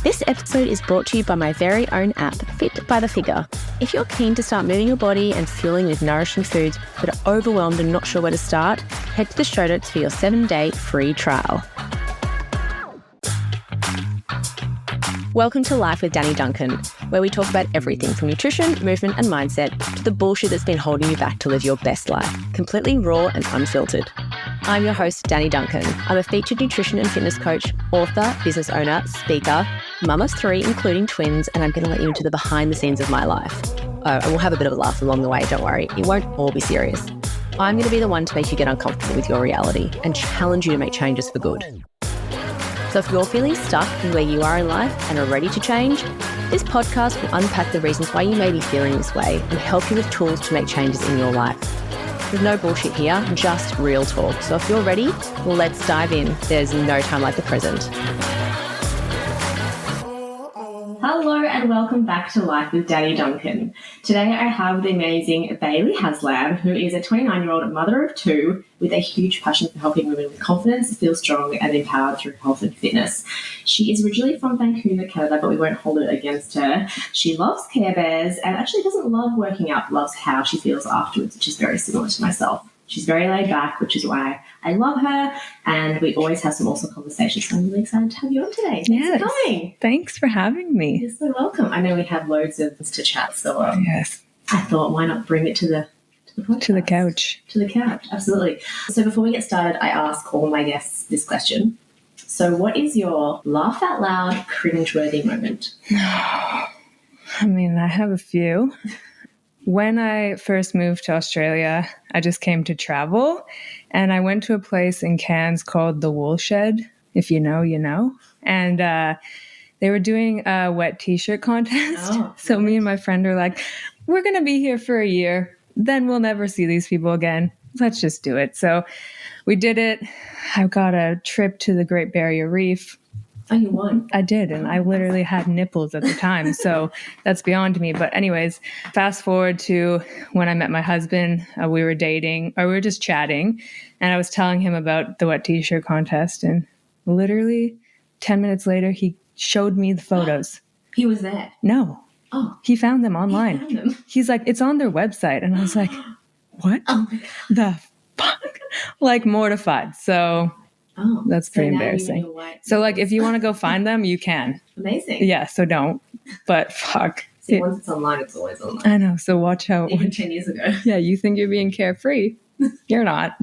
This episode is brought to you by my very own app, Fit by the Figure. If you're keen to start moving your body and fueling with nourishing foods but are overwhelmed and not sure where to start, head to the show notes for your 7-day free trial. Welcome to Life with Danny Duncan, where we talk about everything from nutrition, movement and mindset to the bullshit that's been holding you back to live your best life, completely raw and unfiltered. I'm your host, Danny Duncan. I'm a featured nutrition and fitness coach, author, business owner, speaker, mum of 3, including twins, and I'm going to let you into the behind the scenes of my life. Oh, and we'll have a bit of a laugh along the way, don't worry. It won't all be serious. I'm going to be the one to make you get uncomfortable with your reality and challenge you to make changes for good. So if you're feeling stuck in where you are in life and are ready to change, this podcast will unpack the reasons why you may be feeling this way and help you with tools to make changes in your life. There's no bullshit here, just real talk. So if you're ready, well, let's dive in. There's no time like the present. Hello and welcome back to Life with Danny Duncan. Today I have the amazing Bailey Haslam, who is a 29-year-old mother of 2 with a huge passion for helping women with confidence feel strong and empowered through health and fitness. She is originally from Vancouver, Canada, but we won't hold it against her. She loves Care Bears and actually doesn't love working out, but loves how she feels afterwards, which is very similar to myself. She's very laid back, which is why I love her, and we always have some awesome conversations. So I'm really excited to have you on today. Thanks for coming. Thanks for having me. You're so welcome. I know we have loads of things to chat, so Yes. I thought, why not bring it to the podcast? To the couch. To the couch, absolutely. So before we get started, I ask all my guests this question. So what is your laugh out loud, cringe-worthy moment? I mean, I have a few. When I first moved to Australia, I just came to travel, and I went to a place in Cairns called the Woolshed. If you know, you know. And they were doing a wet t-shirt contest. Oh, so me and my friend are like, we're going to be here for a year. Then we'll never see these people again. Let's just do it. So we did it. I got a trip to the Great Barrier Reef. Oh, you won? I did, and I literally had nipples at the time, so that's beyond me. But anyways, fast forward to when I met my husband. We were dating, or we were just chatting, and I was telling him about the wet t-shirt contest, and literally 10 minutes later, he showed me the photos. He was there? No. Oh. He found them online. He found them? He's like, it's on their website. And I was like, what? Oh my God. The fuck? Like mortified. So... Oh, that's pretty embarrassing. So, like, if you want to go find them, you can. Amazing. Yeah, so don't. But fuck. See, once it's online, it's always online. I know. So watch out. Even 10 years ago. Yeah, you think you're being carefree. You're not.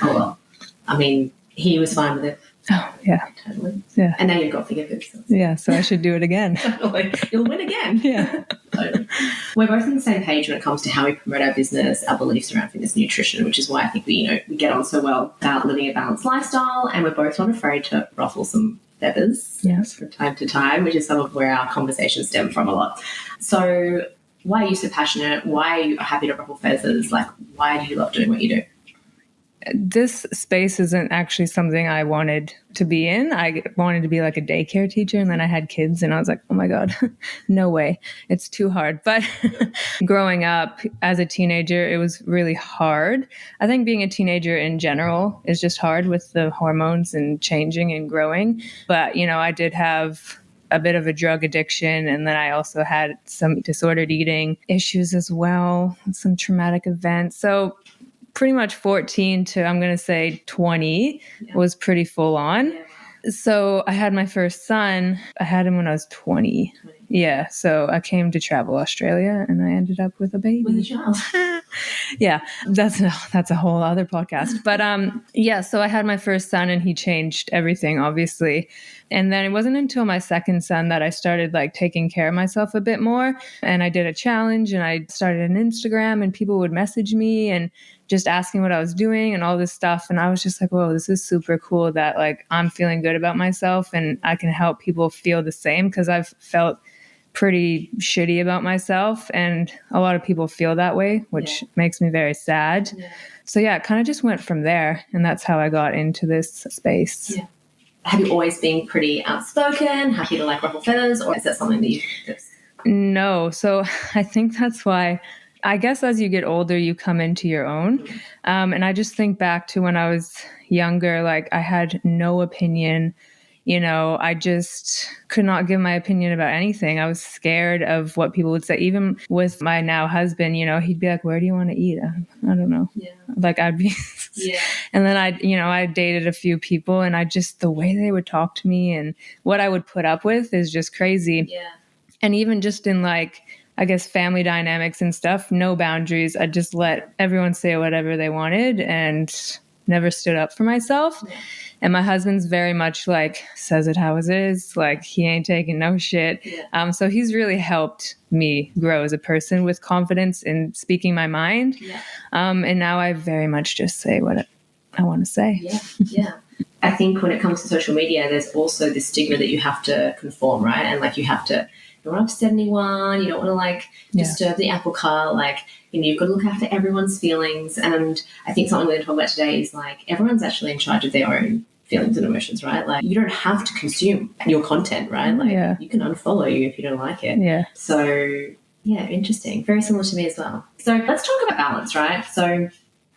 Oh, well. I mean, he was fine with it. Oh, yeah. Totally. Yeah. And now you've got forgiveness. Yeah, so I should do it again. Totally. You'll win again. Yeah. Totally. We're both on the same page when it comes to how we promote our business, our beliefs around fitness and nutrition, which is why I think we get on so well about living a balanced lifestyle, and we're both not afraid to ruffle some feathers from time to time, which is some of where our conversations stem from a lot. So why are you so passionate? Why are you happy to ruffle feathers? Like, why do you love doing what you do? This space isn't actually something I wanted to be in. I wanted to be like a daycare teacher, and then I had kids and I was like, oh my God, no way. It's too hard. But growing up as a teenager, it was really hard. I think being a teenager in general is just hard with the hormones and changing and growing. But, you know, I did have a bit of a drug addiction, and then I also had some disordered eating issues as well, some traumatic events. So pretty much 14 to, I'm going to say 20 was pretty full on. Yeah. So I had my first son. I had him when I was 20. Yeah. So I came to travel Australia and I ended up with a baby. With a child. Yeah. That's a whole other podcast. But yeah, so I had my first son and he changed everything, obviously. And then it wasn't until my second son that I started like taking care of myself a bit more. And I did a challenge and I started an Instagram, and people would message me and just asking what I was doing and all this stuff. And I was just like, whoa, this is super cool that like I'm feeling good about myself and I can help people feel the same, because I've felt pretty shitty about myself, and a lot of people feel that way, which makes me very sad. Yeah. So yeah, it kind of just went from there, and that's how I got into this space. Yeah. Have you always been pretty outspoken, happy to like ruffle feathers, or is that something that you just... No. So I think that's why, I guess as you get older, you come into your own. And I just think back to when I was younger, like I had no opinion. I just could not give my opinion about anything. I was scared of what people would say. Even with my now husband, he'd be like, where do you want to eat? I don't know. Yeah. Like I'd be, Yeah. and then I dated a few people, and the way they would talk to me and what I would put up with is just crazy. Yeah. And even just in like, I guess, family dynamics and stuff, no boundaries. I just let everyone say whatever they wanted and never stood up for myself. Yeah. And my husband's very much like, says it how it is. Like, he ain't taking no shit. Yeah. So he's really helped me grow as a person with confidence in speaking my mind. Yeah. And now I very much just say what I want to say. Yeah. Yeah. I think when it comes to social media, there's also this stigma that you have to conform, right? And like you don't want to upset anyone. You don't want to like disturb the apple cart. Like, you've got to look after everyone's feelings. And I think something we're going to talk about today is like everyone's actually in charge of their own feelings and emotions, right? Like you don't have to consume your content, right? Like you can unfollow you if you don't like it. Yeah. So yeah, interesting. Very similar to me as well. So let's talk about balance, right? So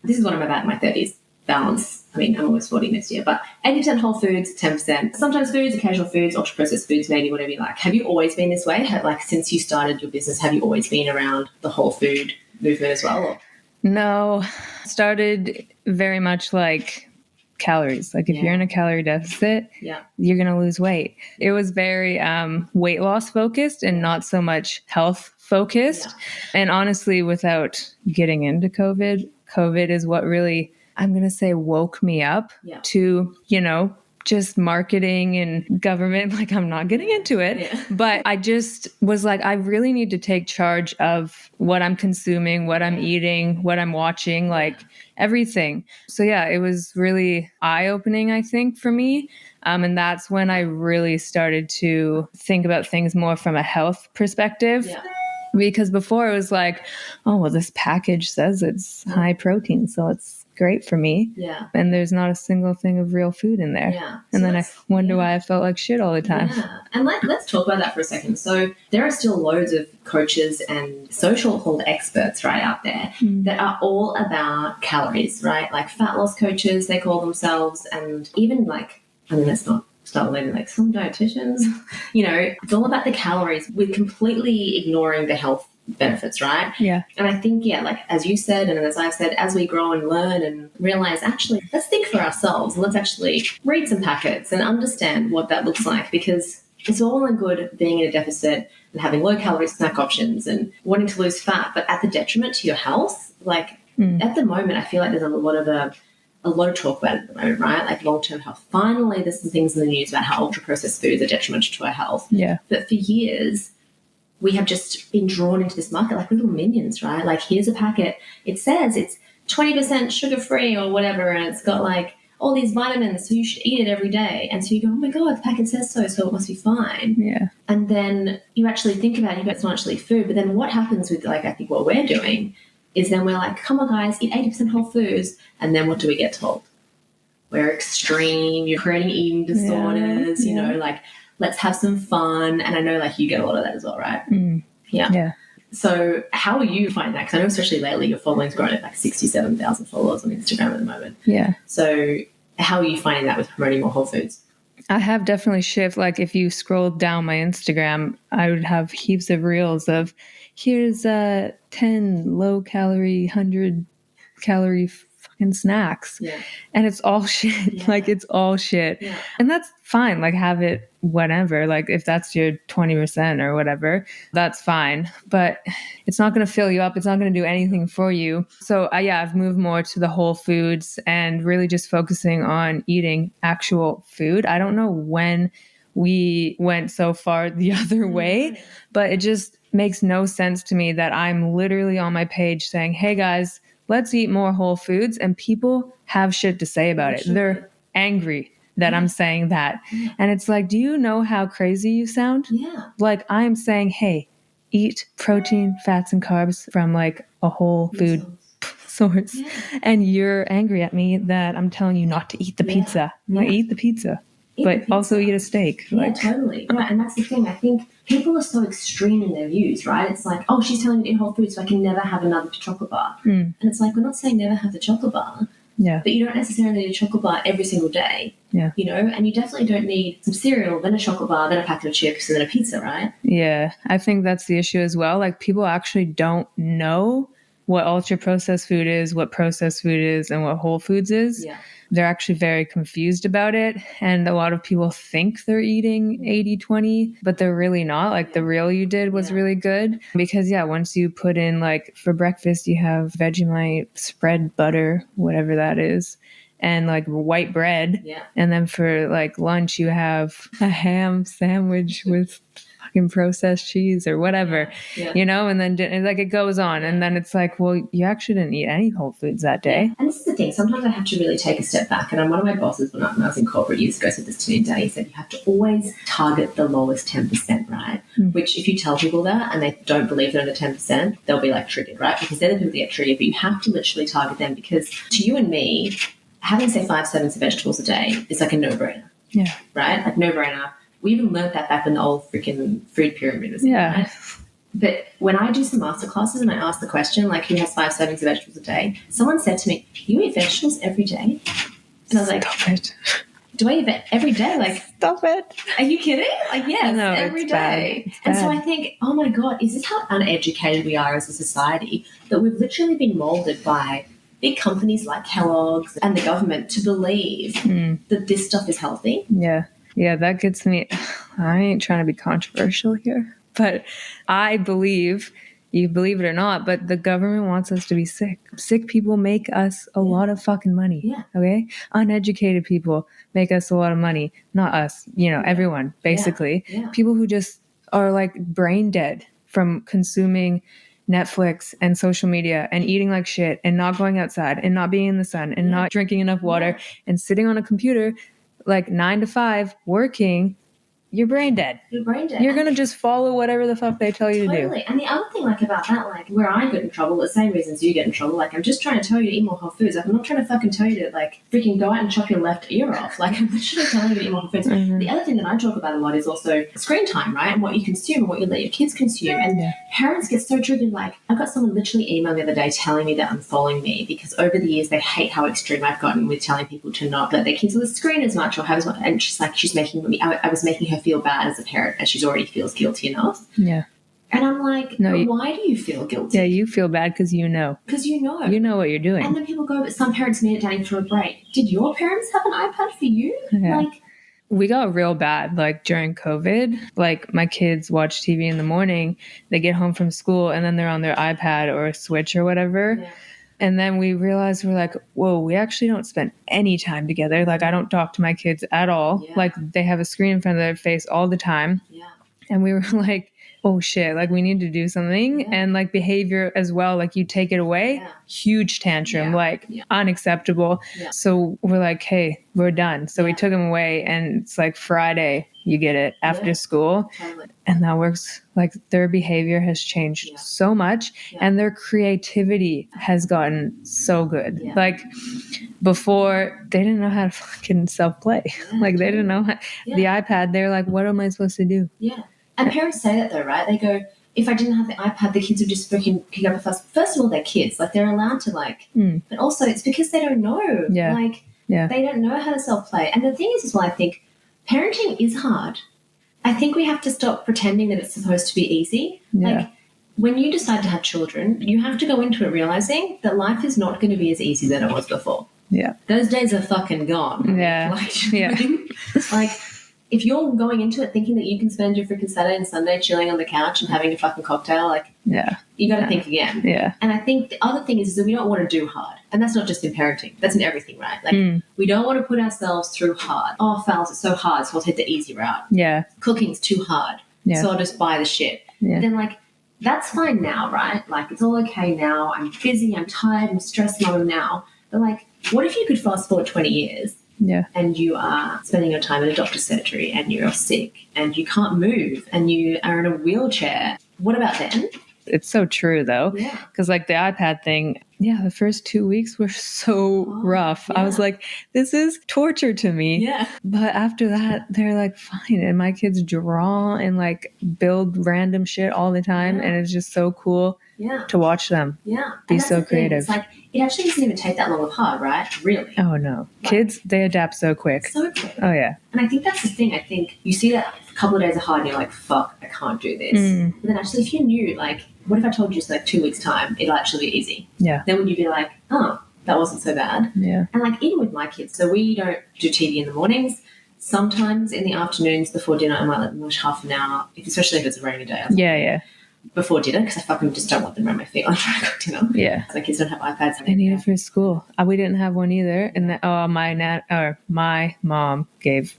this is what I'm about in my 30s. Balance. I mean, I'm almost 40 next year, but 80% whole foods, 10% sometimes foods, occasional foods, ultra processed foods, maybe whatever you like. Have you always been this way? Like since you started your business, have you always been around the whole food movement as well? Or? No, started very much like calories. Like if you're in a calorie deficit, you're going to lose weight. It was very weight loss focused and not so much health focused. And honestly, without getting into COVID is what really, I'm going to say, woke me up to, just marketing and government. Like I'm not getting into it, but I just was like, I really need to take charge of what I'm consuming, what I'm eating, what I'm watching, like everything. So yeah, it was really eye-opening, I think, for me. And that's when I really started to think about things more from a health perspective. Yeah. Because before it was like, oh, well, this package says it's high protein, so it's great for me. Yeah. And there's not a single thing of real food in there. Yeah. And then I wonder why I felt like shit all the time. Yeah. And let's talk about that for a second. So there are still loads of coaches and social called experts right out there that are all about calories, right? Like fat loss coaches, they call themselves. And even like, I mean, let's not start believing like some dietitians, it's all about the calories with completely ignoring the health benefits, right? Yeah. And I think, like as you said, and as I've said, as we grow and learn and realize, actually, let's think for ourselves. Let's actually read some packets and understand what that looks like, because it's all in good being in a deficit and having low calorie snack options and wanting to lose fat, but at the detriment to your health. Like at the moment, I feel like there's a lot of talk about it at the moment, right? Like long-term health. Finally, there's some things in the news about how ultra-processed foods are detrimental to our health. Yeah. But for years, we have just been drawn into this market like little minions, right? Like here's a packet. It says it's 20% sugar-free or whatever, and it's got like all these vitamins, so you should eat it every day. And so you go, oh my God, the packet says so it must be fine. Yeah. And then you actually think about it, you go, it's not actually food. But then what happens with, like, I think what we're doing is then we're like, come on guys, eat 80% whole foods. And then what do we get told? We're extreme, you're creating eating disorders, like, let's have some fun. And I know, like, you get a lot of that as well, right? Yeah. So how are you finding that? Because I know especially lately your following's grown at like 67,000 followers on Instagram at the moment. Yeah. So how are you finding that with promoting more whole foods? I have definitely shifted. Like if you scroll down my Instagram, I would have heaps of reels of here's 10 low-calorie, 100-calorie fucking snacks. Yeah. And it's all shit. Yeah. Like it's all shit. Yeah. And that's fine. Like have it whatever. Like if that's your 20% or whatever, that's fine. But it's not going to fill you up. It's not going to do anything for you. So I've moved more to the whole foods and really just focusing on eating actual food. I don't know when we went so far the other way, but it just makes no sense to me that I'm literally on my page saying, hey guys, let's eat more whole foods. And people have shit to say about it. They're angry that I'm saying that. Yeah. And it's like, do you know how crazy you sound? Yeah. Like I'm saying, hey, eat protein, fats, and carbs from like a whole food source. Yeah. And you're angry at me that I'm telling you not to eat the pizza. Like, eat the pizza. But also eat a steak. Yeah, totally. Right. And that's the thing. I think people are so extreme in their views, right? It's like, oh, she's telling me to eat whole food so I can never have another chocolate bar. And it's like, we're not saying never have the chocolate bar. Yeah. But you don't necessarily need a chocolate bar every single day. Yeah. You know, and you definitely don't need some cereal, then a chocolate bar, then a packet of chips, and then a pizza, right? Yeah. I think that's the issue as well. Like, people actually don't know what ultra processed food is, what processed food is, and what whole foods is. Yeah. They're actually very confused about it. And a lot of people think they're eating 80-20, but they're really not. Like, the real you did was really good. Because, once you put in, like, for breakfast, you have Vegemite, spread butter, whatever that is, and like white bread. Yeah. And then for like lunch, you have a ham sandwich with fucking processed cheese or whatever, you know, and then like it goes on. And then it's like, well, you actually didn't eat any whole foods that day. Yeah. And this is the thing. Sometimes I have to really take a step back. And one of my bosses, when I was in corporate years ago, said this to me, Danny, said, you have to always target the lowest 10%, right? Which if you tell people that and they don't believe they're in the 10%, they'll be like triggered, right? Because they're the people that get triggered. But you have to literally target them, because to you and me, having, say, 5 servings of vegetables a day is like a no-brainer. Yeah. Right? Like, no-brainer. We even learned that back when the old freaking food pyramid was in, right? But when I do some masterclasses and I ask the question, like, who has 5 servings of vegetables a day? Someone said to me, you eat vegetables every day? And I was like, stop it. Do I eat it every day? Like, stop it. Are you kidding? Like, yes, no, every day. And so I think, oh my God, is this how uneducated we are as a society, that we've literally been molded by big companies like Kellogg's and the government to believe that this stuff is healthy? Yeah. Yeah, that gets me. I ain't trying to be controversial here, but I believe, you believe it or not, but the government wants us to be sick. Sick people make us a lot of fucking money. Yeah. Okay? Uneducated people make us a lot of money. Not us, everyone, basically. Yeah. People who just are like brain dead from consuming Netflix and social media and eating like shit and not going outside and not being in the sun and not drinking enough water and sitting on a computer like 9 to 5 working. You're brain dead. You're brain dead. You're going to just follow whatever the fuck they tell you to do. Totally. And the other thing, like, about that, like, where I get in trouble, the same reasons you get in trouble, like, I'm just trying to tell you to eat more whole foods. Like, I'm not trying to fucking tell you to, like, freaking go out and chop your left ear off. Like, I'm literally telling you to eat more whole foods. The other thing that I talk about a lot is also screen time, right? And what you consume and what you let your kids consume. And parents get so triggered. Like, I got someone literally email the other day telling me that unfollowing me because over the years they hate how extreme I've gotten with telling people to not let their kids on the screen as much or have as much. And she's like, I was making her feel bad as a parent, as she already feels guilty enough. Yeah. And I'm like, why do you feel guilty? Yeah, you feel bad because you know. Because you know. You know what you're doing. And then people go, but some parents need it down for a break. Did your parents have an iPad for you? Yeah. Like, we got real bad, like, during COVID. Like, my kids watch TV in the morning. They get home from school, and then they're on their iPad or a Switch or whatever. Yeah. And then we realized, we're like, whoa, we actually don't spend any time together. Like, I don't talk to my kids at all. Yeah. Like, they have a screen in front of their face all the time. Yeah. And we were like, oh shit, like, we need to do something. And like, behavior as well, like, you take it away, huge tantrum, unacceptable. Yeah. So we're like, hey, we're done. So we took them away, and it's like Friday, you get it after school. Totally. And that works. Like, their behavior has changed so much, and their creativity has gotten so good. Yeah. Like, before, they didn't know how to fucking self-play. Like, they didn't know how, the iPad, they're like, what am I supposed to do? Yeah. And parents say that though, right? They go, if I didn't have the iPad, the kids would just freaking pick up a fuss. First of all, they're kids. Like, they're allowed to, like, but also it's because they don't know. Yeah. Like, they don't know how to self-play. And the thing is as well, I think parenting is hard. I think we have to stop pretending that it's supposed to be easy. Yeah. Like, when you decide to have children, you have to go into it realizing that life is not going to be as easy than it was before. Yeah. Those days are fucking gone. Yeah. Like, if you're going into it thinking that you can spend your freaking Saturday and Sunday chilling on the couch and having a fucking cocktail, like, you got to think again. Yeah. And I think the other thing is that we don't want to do hard. And that's not just in parenting. That's in everything, right? Like, we don't want to put ourselves through hard. Oh, fouls, it's so hard, so I'll take the easy route. Yeah. Cooking's too hard, so I'll just buy the shit. Yeah. But then, like, that's fine now, right? Like, it's all okay now. I'm busy, I'm tired, I'm stressed mom now. But, like, what if you could fast forward 20 years? Yeah. And you are spending your time in a doctor's surgery and you're sick and you can't move and you are in a wheelchair. What about then? It's so true, though. Yeah. Because, like, the iPad thing, yeah, the first 2 weeks were so rough. I was like, this is torture to me. Yeah. But after that, they're like, fine. And my kids draw and like build random shit all the time. And it's just so cool to watch them be so creative. It's like, it actually doesn't even take that long of hard, right? Really. Oh, no. Kids, they adapt so quick. So quick. Oh, yeah. And I think that's the thing. I think you see that a couple of days are hard and you're like, fuck, I can't do this. But then actually, if you knew, like, what if I told you just like 2 weeks' time, it'll actually be easy? Yeah. Then would you be like, oh, that wasn't so bad? Yeah. And like, even with my kids, so we don't do TV in the mornings. Sometimes in the afternoons before dinner, I might let them watch half an hour, especially if it's a rainy day. Yeah. Before dinner, because I fucking just don't want them around my feet while I'm trying to cook dinner. Yeah. My kids don't have iPads. They need it for school. We didn't have one either. And my mom gave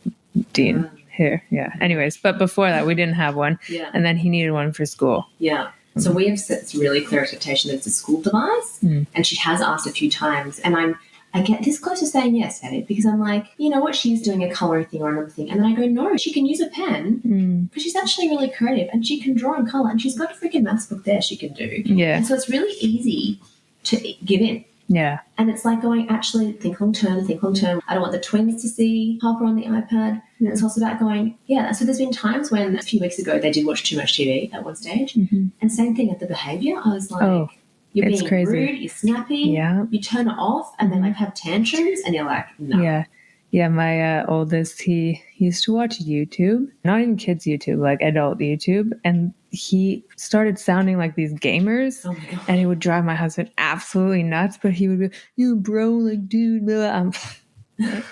Dean here. Yeah. Anyways, but before that, we didn't have one. Yeah. And then he needed one for school. Yeah. So we have set this really clear expectation that it's a school device. And she has asked a few times. And I get this close to saying yes, Eddie, because I'm like, you know what, she's doing a colouring thing or another thing. And then I go, no, she can use a pen because she's actually really creative and she can draw and colour and she's got a freaking maths book there she can do. Yeah. And so it's really easy to give in. Yeah. And it's like going, actually, think long term. I don't want the twins to see Harper on the iPad. And it's also about going, so there's been times when a few weeks ago they did watch too much TV at one stage. And same thing at the behaviour. I was like, you're being crazy. rude, you're snappy, you turn it off and then like have tantrums and you're like, no. Yeah, my oldest, he used to watch YouTube, not even kids YouTube, like adult YouTube, and he started sounding like these gamers. Oh my God. And it would drive my husband absolutely nuts, but he would be, you bro, like, dude, blah.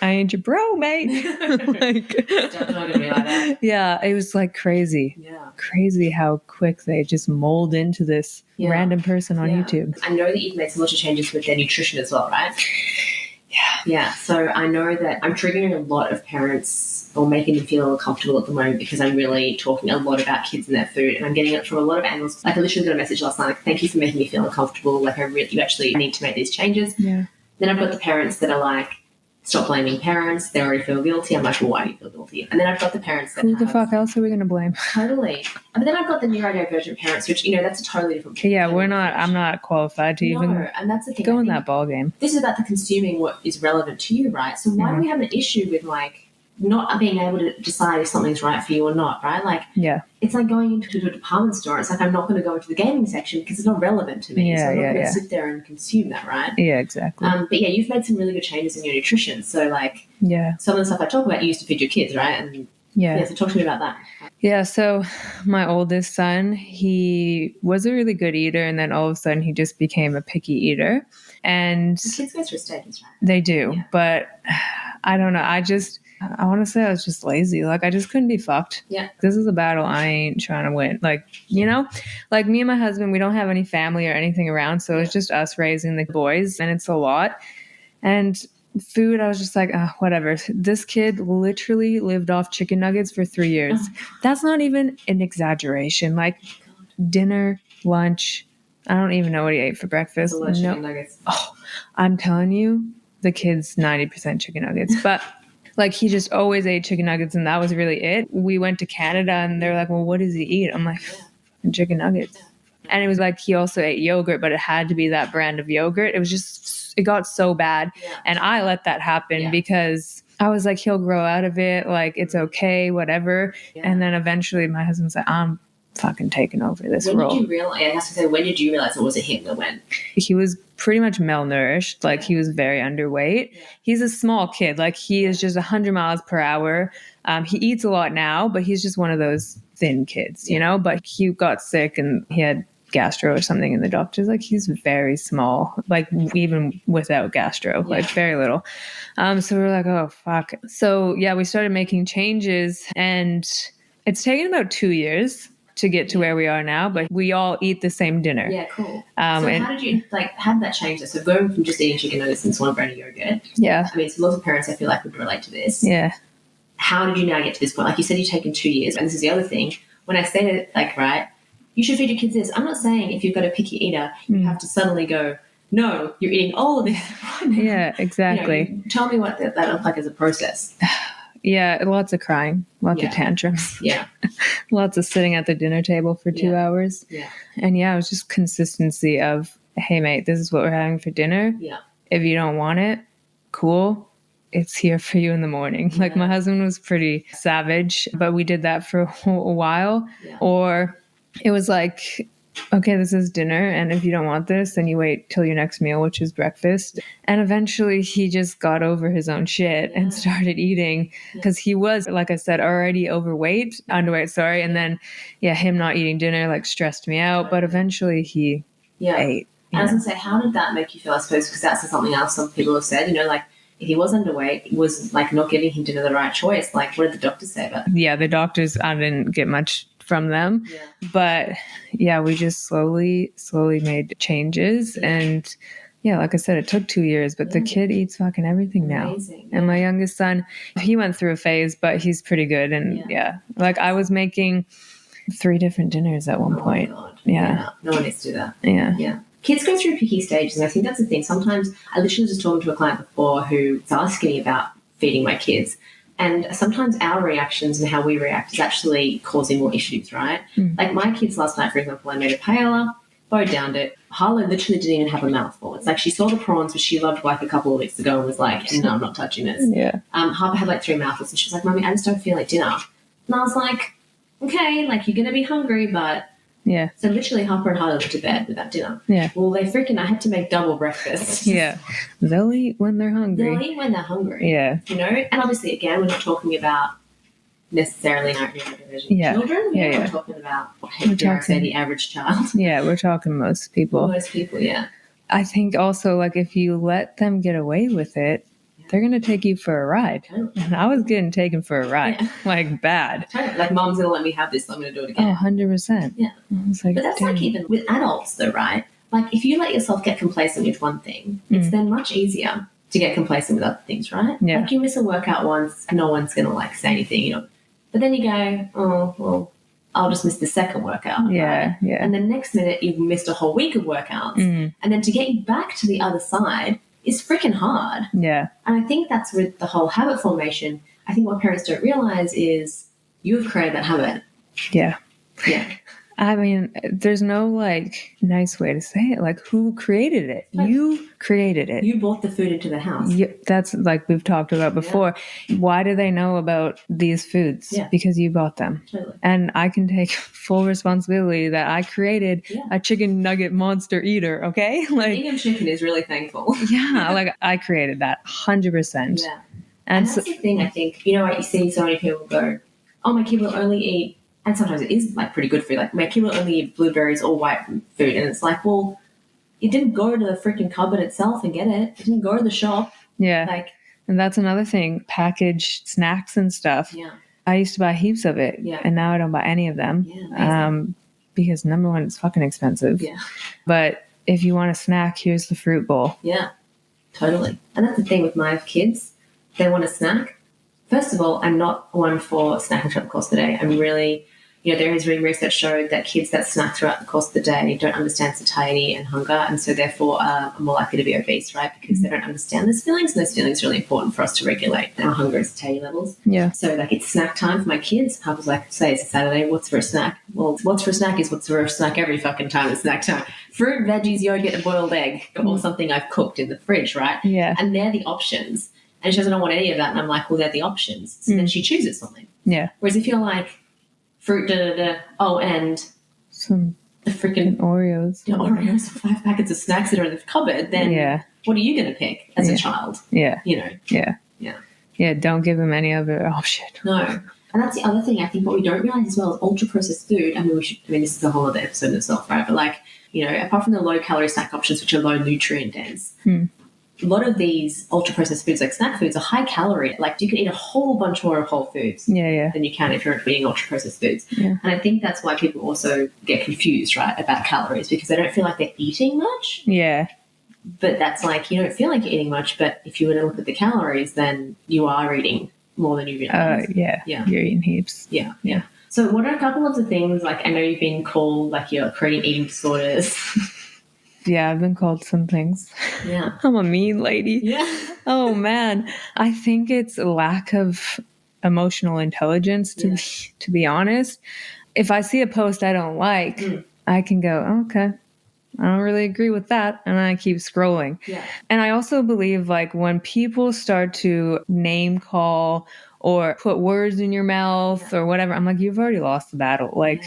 I ain't your bro, mate. Yeah, it was like crazy. Yeah. Crazy how quick they just mold into this random person on YouTube. I know that you've made some lots of changes with their nutrition as well, right? Yeah. So I know that I'm triggering a lot of parents or making them feel uncomfortable at the moment because I'm really talking a lot about kids and their food, and I'm getting it from a lot of angles. Like I literally got a message last night, like, thank you for making me feel uncomfortable. Like you actually need to make these changes. Yeah. Then I've got the parents that are like, stop blaming parents. They already feel guilty. I'm like, well, why do you feel guilty? And then I've got the parents that who the fuck else are we going to blame? Totally. But then I've got the neurodivergent parents, which, that's a totally different. Yeah, I'm not qualified to even and that's the thing. Go in that ball game. This is about the consuming what is relevant to you, right? So why do we have an issue with like not being able to decide if something's right for you or not, right? Like, it's like going into a department store. It's like, I'm not going to go into the gaming section because it's not relevant to me. So I'm not going to sit there and consume that, right? Yeah, exactly. But you've made some really good changes in your nutrition. So like, some of the stuff I talk about, you used to feed your kids, right? And so talk to me about that. Yeah, so my oldest son, he was a really good eater, and then all of a sudden he just became a picky eater. And kids go through stages, right? They do, but I don't know. I want to say I was just lazy. Like, I just couldn't be fucked. Yeah. This is a battle I ain't trying to win. Like, like me and my husband, we don't have any family or anything around. So it's just us raising the boys, and it's a lot. And food, I was just like, whatever. This kid literally lived off chicken nuggets for 3 years. That's not even an exaggeration. Like, dinner, lunch, I don't even know what he ate for breakfast. Chicken nuggets. Oh, I'm telling you, the kid's 90% chicken nuggets. But like, he just always ate chicken nuggets, and that was really it. We went to Canada, and they're like, well, what does he eat? I'm like, chicken nuggets. And it was like, he also ate yogurt, but it had to be that brand of yogurt. It was just, it got so bad. And I let that happen because I was like, he'll grow out of it. Like, it's okay, whatever. And then eventually my husband's like, I'm fucking taking over this role. When did you realize it was a him that went? He was pretty much malnourished. Like, he was very underweight. He's a small kid. Like, he is just 100 miles per hour. He eats a lot now, but he's just one of those thin kids, but he got sick and he had gastro or something, and the doctor's like, he's very small, like even without gastro, like very little. So we were like, oh fuck. So we started making changes, and it's taken about 2 years to get to where we are now, but we all eat the same dinner. Yeah, cool. So how did you how did that change? So going from just eating chicken nuggets and one brand of yogurt. Yeah. I mean, so lots of parents I feel like would relate to this. Yeah. How did you now get to this point? Like you said, you've taken 2 years, and this is the other thing. When I say that, like, right, you should feed your kids this. I'm not saying if you've got a picky eater, you have to suddenly go, no, you're eating all of this. Yeah, exactly. Tell me what that looked like as a process. Yeah, lots of crying, lots of tantrums. Yeah. Lots of sitting at the dinner table for 2 hours. Yeah. And it was just consistency of hey, mate, this is what we're having for dinner. Yeah. If you don't want it, cool. It's here for you in the morning. Like my husband was pretty savage, but we did that for a while. Yeah. Or it was like, okay, this is dinner. And if you don't want this, then you wait till your next meal, which is breakfast. And eventually he just got over his own shit and started eating because he was, like I said, already underweight, sorry. And then, him not eating dinner like stressed me out. But eventually he ate. I was going to say, how did that make you feel, I suppose, because that's something else some people have said, like, if he was underweight, it was like not giving him dinner the right choice. Like, what did the doctors say about it? Yeah, the doctors, I didn't get much from them. Yeah. But we just slowly made changes. Yeah. And like I said, it took 2 years, but the kid eats fucking everything now. Amazing. And my youngest son, he went through a phase, but he's pretty good. And like I was making 3 different dinners at one point. God. Yeah. No one needs to do that. Yeah. Yeah. Kids go through picky stages, and I think that's the thing. Sometimes I literally was just talking to a client before who was asking me about feeding my kids, and sometimes our reactions and how we react is actually causing more issues, right? Like my kids last night, for example, I made a paella, Bo downed it. Harlow literally didn't even have a mouthful. It's like she saw the prawns, which she loved like a couple of weeks ago and was like, no, I'm not touching this. Yeah. Harper had like 3 mouthfuls, and she was like, Mommy, I just don't feel like dinner. And I was like, okay, like you're going to be hungry, but... Yeah. So literally Harper and Harlow went to bed without dinner. Yeah. Well, I had to make double breakfast. Yeah. They'll eat when they're hungry. They'll eat when they're hungry. Yeah. And obviously, again, we're not talking about necessarily children. We're talking about, the average child. Yeah, we're talking most people. Most people, yeah. I think also, like, if you let them get away with it, they're going to take you for a ride. Totally. And I was getting taken for a ride, like bad. Totally. Like, Mom's going to let me have this, so I'm going to do it again. Oh, 100%. Yeah. I was like, but that's damn. like even with adults, though, right? Like, if you let yourself get complacent with one thing, it's then much easier to get complacent with other things, right? Yeah. Like, you miss a workout once, and no one's going to, like, say anything, But then you go, oh, well, I'll just miss the second workout. Yeah, right? yeah. And the next minute, you've missed a whole week of workouts. And then to get you back to the other side is freaking hard. Yeah. And I think that's with the whole habit formation. I think what parents don't realize is you've created that habit. Yeah. Yeah. I mean, there's no, like, nice way to say it. Like, who created it? Like, you created it. You brought the food into the house. Yeah, that's, like we've talked about before. Yeah. Why do they know about these foods? Yeah. Because you bought them. Totally. And I can take full responsibility that I created a chicken nugget monster eater, okay? Like, Eating chicken is really thankful. Yeah, like, I created that 100%. Yeah. And that's the thing, I think. You see so many people go, oh, my kid will only eat, and sometimes it is like pretty good food. Like, my kid will only eat blueberries or white food. And it's like, well, you didn't go to the freaking cupboard itself and get it. You didn't go to the shop. Yeah. Like, and that's another thing, packaged snacks and stuff. Yeah. I used to buy heaps of it. Yeah. And now I don't buy any of them. Yeah, because number one, it's fucking expensive. Yeah. But if you want a snack, here's the fruit bowl. Yeah, totally. And that's the thing with my kids. They want a snack. First of all, I'm not one for snacking throughout the course of the day. I'm really, there has been research showed that kids that snack throughout the course of the day don't understand satiety and hunger, and so therefore are more likely to be obese, right? Because they don't understand those feelings, and those feelings are really important for us to regulate our hunger and satiety levels. Yeah. So, like, it's snack time for my kids. I was like, say it's a Saturday, what's for a snack? Well, what's for a snack is what's for a snack every fucking time it's snack time. Fruit, veggies, yogurt, a boiled egg, or something I've cooked in the fridge, right? Yeah. And they're the options. And she doesn't want any of that. And I'm like, well, they're the options. So then she chooses something. Yeah. Whereas if you're like, fruit, and some the freaking Oreos. 5 packets of snacks that are in the cupboard, then what are you going to pick as a child? Yeah. Yeah. Yeah. Yeah, don't give them any other option. No. And that's the other thing. I think what we don't realize as well is ultra-processed food. This is a whole other episode in itself, right? But, like, apart from the low-calorie snack options, which are low nutrient dense, a lot of these ultra-processed foods, like snack foods, are high calorie. Like, you can eat a whole bunch more of whole foods than you can if you're eating ultra-processed foods. Yeah. And I think that's why people also get confused, right, about calories, because they don't feel like they're eating much. Yeah. But that's like, you don't feel like you're eating much, but if you were to look at the calories, then you are eating more than you realize. Yeah. You're eating heaps. Yeah. So what are a couple of the things, like, I know you've been called, like, you're creating eating disorders. Yeah, I've been called some things. Yeah. I'm a mean lady. Yeah. Oh, man. I think it's a lack of emotional intelligence, to be honest. If I see a post I don't like, I can go, okay, I don't really agree with that. And I keep scrolling. Yeah. And I also believe like when people start to name call or put words in your mouth or whatever, I'm like, you've already lost the battle. Like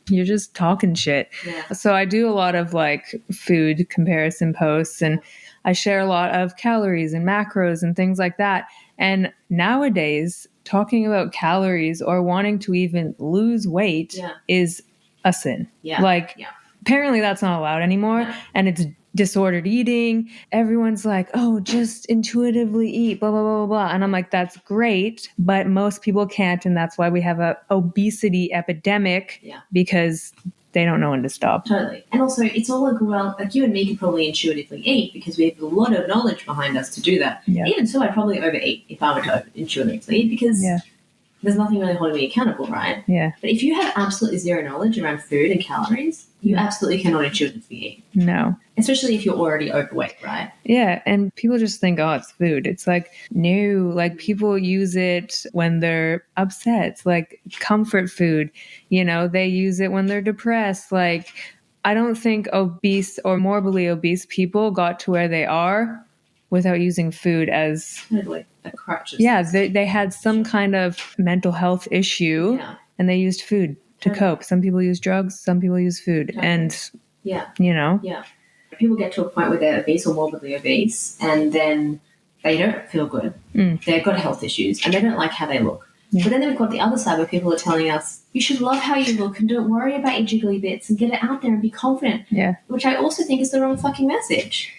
you're just talking shit. Yeah. So I do a lot of like food comparison posts and I share a lot of calories and macros and things like that. And nowadays, talking about calories or wanting to even lose weight is a sin. Yeah. Like, apparently that's not allowed anymore. No. And it's disordered eating. Everyone's like, oh, just intuitively eat, blah, blah, blah, blah, blah. And I'm like, that's great. But most people can't. And that's why we have a obesity epidemic because they don't know when to stop. Totally. And also, it's all like, well, like you and me could probably intuitively eat because we have a lot of knowledge behind us to do that. Yeah. Even so, I'd probably overeat if I were to intuitively eat because there's nothing really holding me accountable, right? Yeah. But if you have absolutely zero knowledge around food and calories, you absolutely cannot intuitively eat. No. Especially if you're already overweight, right? Yeah. And people just think, oh, it's food. It's like, no, like people use it when they're upset. It's like comfort food. You know, they use it when they're depressed. Like, I don't think obese or morbidly obese people got to where they are without using food as totally a crutch. Yeah, they had some kind of mental health issue and they used food to cope. Some people use drugs, some people use food. And, you know. Yeah. People get to a point where they're obese or morbidly obese and then they don't feel good. They've got health issues and they don't like how they look. But then we've got the other side where people are telling us, you should love how you look and don't worry about your jiggly bits and get it out there and be confident. Yeah. Which I also think is the wrong fucking message.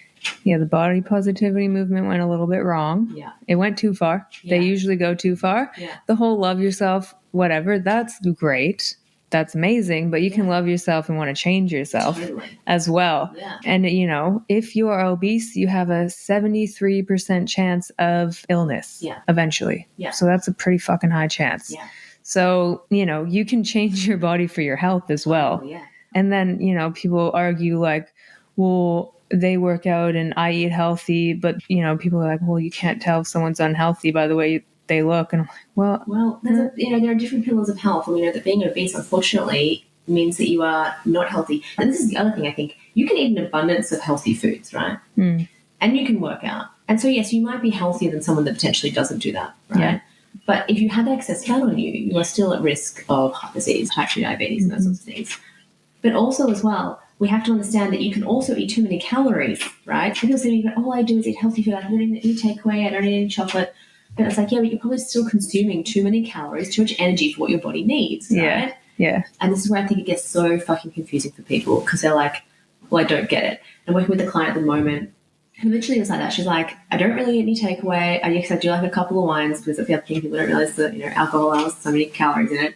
Yeah, the body positivity movement went a little bit wrong. Yeah. It went too far. Yeah. They usually go too far. Yeah. The whole love yourself, whatever, that's great. That's amazing, but you can love yourself and want to change yourself as well. Yeah. And, you know, if you are obese, you have a 73% chance of illness eventually. Yeah. So that's a pretty fucking high chance. Yeah. So, you know, you can change your body for your health as well. Oh, yeah. And then, you know, people argue like, well, they work out and I eat healthy, but, you know, people are like, well, you can't tell if someone's unhealthy by the way they look. And I'm like, well, there's there are different pillars of health. And we know that being obese, unfortunately, means that you are not healthy. And this is the other thing, I think. You can eat an abundance of healthy foods, right? And you can work out. And so, yes, you might be healthier than someone that potentially doesn't do that, right? Yeah. But if you have excess fat on you, you are still at risk of heart disease, type 2 diabetes, and those sorts of things. But also as well, we have to understand that you can also eat too many calories, right? People say to me, all I do is eat healthy food. I don't eat any takeaway. I don't eat any chocolate. But it's like, yeah, but you're probably still consuming too many calories, too much energy for what your body needs, right? Yeah. And this is where I think it gets so fucking confusing for people because they're like, well, I don't get it. I'm working with a client at the moment who literally was like that. She's like, I don't really eat any takeaway. Yes, I do like a couple of wines because that's the other thing people don't realize that, you know, alcohol has so many calories in it.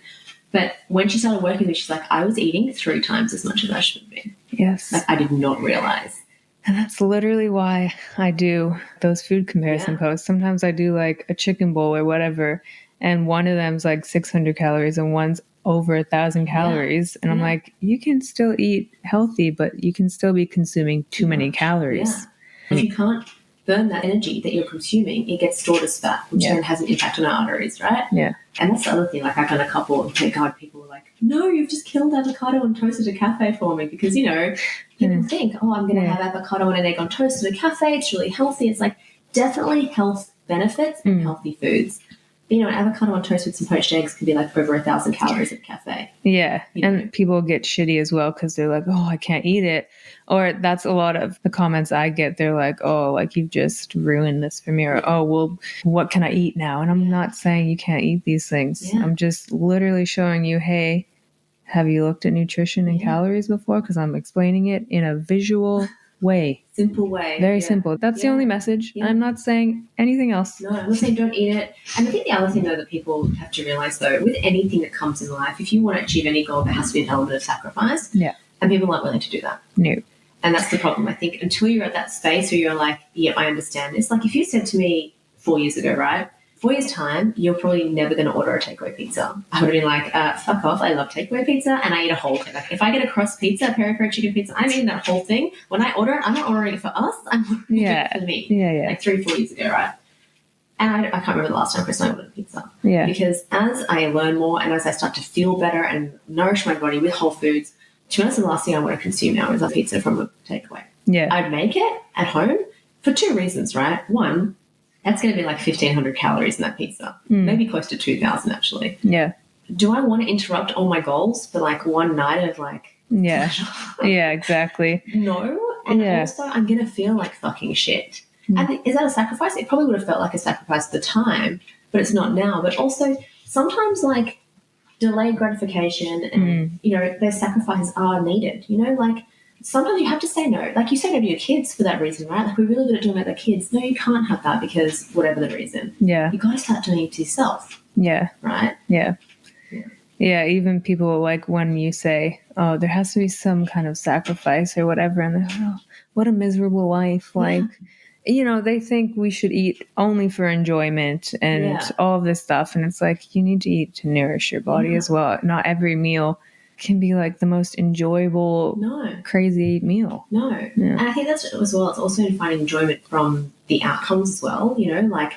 But when she started working with me, she's like, I was eating 3 times as much as I should have been. Yes. Like, I did not realize. And that's literally why I do those food comparison posts. Sometimes I do like a chicken bowl or whatever, and one of them's like 600 calories and one's over 1,000 calories. And I'm like, you can still eat healthy, but you can still be consuming too many calories. Yeah. If you can't burn that energy that you're consuming, it gets stored as fat, which then has an impact on our arteries, right? Yeah. And that's the other thing. Like, I've done a couple, and thank God people were like, no, you've just killed avocado and toast at a cafe for me. Because, you know, people think, oh, I'm going to have avocado and an egg on toast at a cafe. It's really healthy. It's like definitely health benefits and healthy foods. But, you know, an avocado on toast with some poached eggs can be like over 1,000 calories at a cafe. Yeah. And know? People get shitty as well because they're like, oh, I can't eat it. Or that's a lot of the comments I get. They're like, oh, like you've just ruined this for me. Or, oh, well, what can I eat now? And I'm not saying you can't eat these things. I'm just literally showing you, hey, have you looked at nutrition and calories before? Because I'm explaining it in a visual way. Simple way. Very simple. That's the only message. I'm not saying anything else. No, I'm not saying don't eat it. And I think the other thing, though, that people have to realize, though, with anything that comes in life, if you want to achieve any goal, there has to be an element of sacrifice. Yeah. And people aren't willing to do that. No. And that's the problem. I think until you're at that space where you're like, yeah, I understand this. Like if you said to me 4 years ago, right, 4 years' time, you're probably never going to order a takeaway pizza. I would have been like, fuck off. I love takeaway pizza and I eat a whole thing. Like if I get a crust pizza, a peri-peri chicken pizza, I'm eating that whole thing. When I order it, I'm not ordering it for us. I'm ordering it for me. Yeah. Like 3-4 years ago, right? And I can't remember the last time Chris and I ordered a pizza. Yeah. Because as I learn more and as I start to feel better and nourish my body with whole foods, to be honest, the last thing I want to consume now is a pizza from a takeaway. Yeah. I'd make it at home for two reasons, right? One, that's going to be like 1,500 calories in that pizza, maybe close to 2,000 actually. Yeah. Do I want to interrupt all my goals for like one night of like pleasure? Yeah, exactly. No. And also I'm going to feel like fucking shit. And is that a sacrifice? It probably would have felt like a sacrifice at the time, but it's not now. But also sometimes like delayed gratification and, you know, those sacrifices are needed. You know, like sometimes you have to say no. Like you say no to your kids for that reason, right? Like we're really good at doing it with our kids. No, you can't have that because whatever the reason. Yeah. You got to start doing it to yourself. Yeah. Right? Yeah. Yeah, even people like when you say, oh, there has to be some kind of sacrifice or whatever, and they're like, oh, what a miserable life. Like, you know, they think we should eat only for enjoyment and all of this stuff. And it's like, you need to eat to nourish your body as well. Not every meal can be like the most enjoyable, crazy meal. No. And I think that's as well, it's also in finding enjoyment from the outcomes as well, you know, like,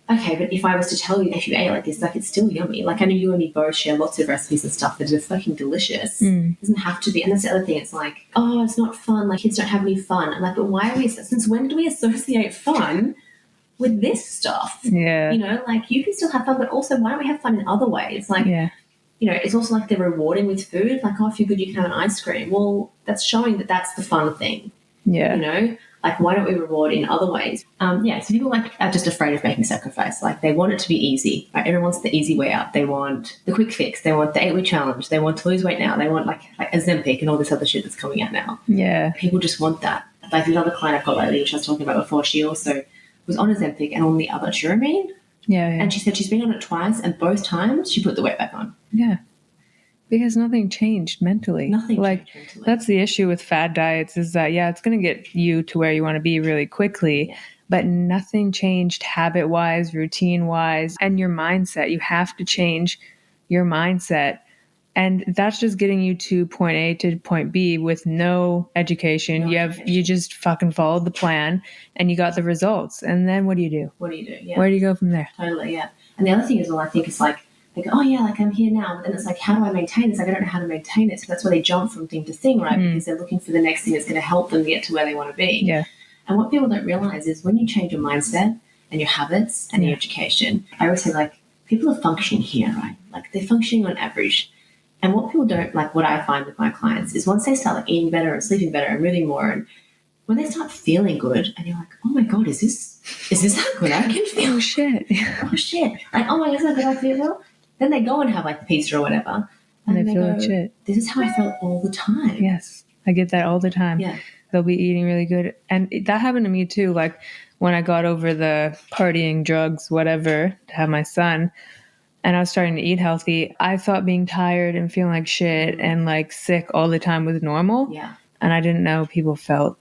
okay, but if I was to tell you if you ate like this, like it's still yummy. Like I know you and me both share lots of recipes and stuff that are fucking delicious. It doesn't have to be. And that's the other thing. It's like, oh, it's not fun. Like kids don't have any fun. I'm like, but why are we, since when do we associate fun with this stuff? Yeah. You know, like you can still have fun, but also why don't we have fun in other ways? Like, you know, it's also like they're rewarding with food. Like, oh, if you're good, you can have an ice cream. Well, that's showing that that's the fun thing. Yeah. You know? Like, why don't we reward in other ways? So people like are just afraid of making sacrifice. Like, they want it to be easy. Right? Everyone wants the easy way out. They want the quick fix. They want the 8-week challenge. They want to lose weight now. They want like Ozempic and all this other shit that's coming out now. Yeah. People just want that. Like another client I've got lately, which I was talking about before, she also was on Ozempic and on the other Turamine. Yeah. And she said she's been on it twice, and both times she put the weight back on. Yeah. Because nothing changed mentally. Nothing changed mentally. That's the issue with fad diets is that, it's going to get you to where you want to be really quickly, but nothing changed habit-wise, routine-wise, and your mindset. You have to change your mindset. And that's just getting you to point A to point B with no education. You just fucking followed the plan and you got the results. And then what do you do? What do you do? Yeah. Where do you go from there? Totally, yeah. And the other thing is, well, I think it's like, oh yeah, like I'm here now. But then it's like, how do I maintain this? Like I don't know how to maintain it. So that's why they jump from thing to thing, right? Because they're looking for the next thing that's going to help them get to where they want to be. Yeah. And what people don't realize is when you change your mindset and your habits and your education, I always say like people are functioning here, right? Like they're functioning on average. And what people don't, like what I find with my clients is once they start like eating better and sleeping better and moving more, and when they start feeling good and you're like, oh my God, is this how good I can feel? Oh shit. Oh shit. Like, oh my God, is that how good I feel? Then they go and have like the pizza or whatever. And they feel like shit. This is how I felt all the time. Yes. I get that all the time. Yeah. They'll be eating really good. And that happened to me too. Like when I got over the partying, drugs, whatever, to have my son, and I was starting to eat healthy, I thought being tired and feeling like shit and like sick all the time was normal. Yeah. And I didn't know people felt